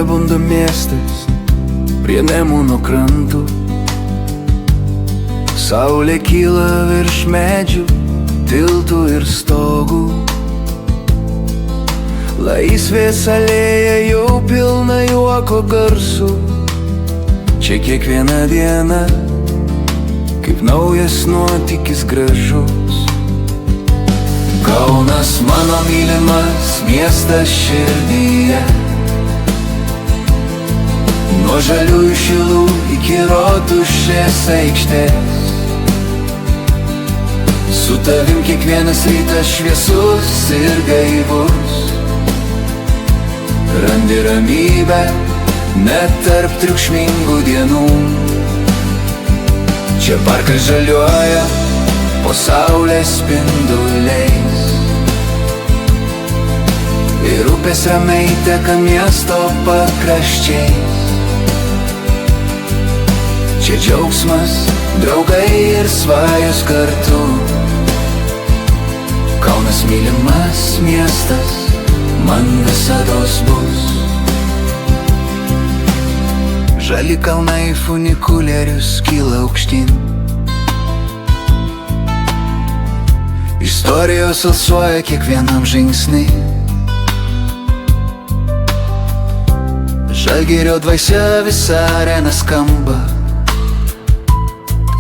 nebunda miestas prie Nemuno krantų. Saulė kyla virš medžių, tiltų ir stogų. Laisvės alėja jau pilna juoko garsų. Čia kiekviena diena kaip naujas nuotykis gražus. Kaunas mano mylimas miestas širdyje, nuo Žaliųjų Šilų iki Rotušės aikštės. Su tavim kiekvienas rytas šviesus ir gaivus. Randi ramybę net tarp triukšmingų dienų. Čia parkas žaliuoja po saulės spinduliais, ir upės ramiai teka miesto pakraščiais. Čia džiaugsmas, draugai ir svajos kartu. Kaunas mylimas miestas, man visados bus. Žali kalnai funikulierius kyla aukštyn. Istorijos alsuoja kiekvienam žingsnį. Žalgirio dvasia visa arena skamba.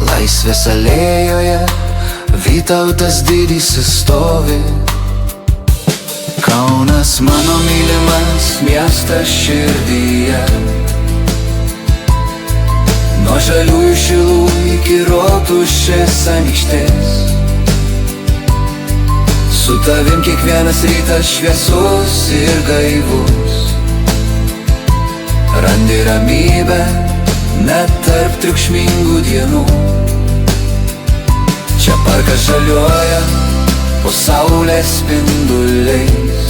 Laisvės alėjoje Vytautas didysis stovi. Kaunas mano mylimas miestas širdyje, nuo Žaliųjų Šilų iki Rotušės aikštės. Su tavim kiekvienas rytas šviesus ir gaivus. Randi ramybę net tarp triukšmingų dienų. Čia parkas žaliuoja po saulės spinduliais,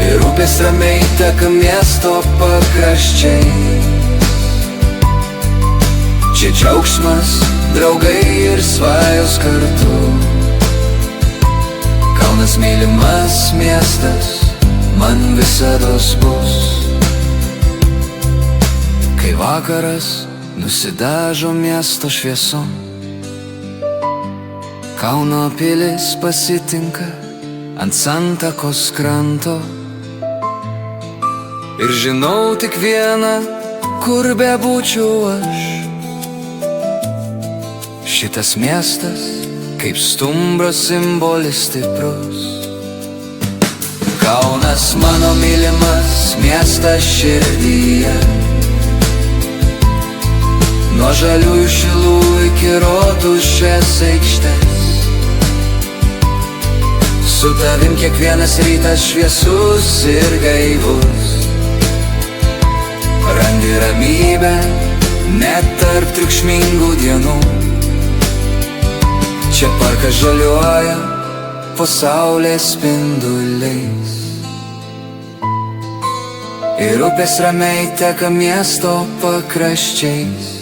ir upės ramiai teka miesto pakraščiais. Čia džiaugsmas, draugai ir svajos kartu. Kaunas mylimas miestas, man visados bus. Kai vakaras nusidažo miesto šviesom, Kauno pilis pasitinka ant Santakos kranto. Ir žinau tik vieną, kur bebūčiau aš, šitas miestas kaip stumbro simbolis stiprus. Kaunas mano mylimas miestas širdyje, nuo Žaliųjų Šilų iki Rotušės aikštės. Su tavim kiekvienas rytas šviesus ir gaivus. Randi ramybę net tarp triukšmingų dienų. Čia parkas žaliuoja po saulės spinduliais, ir upės ramiai teka miesto pakraščiais.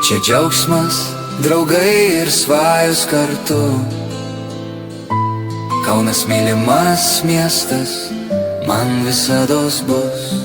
Čia džiaugsmas, draugai ir svajos kartu. Kaunas mylimas miestas, man visados bus.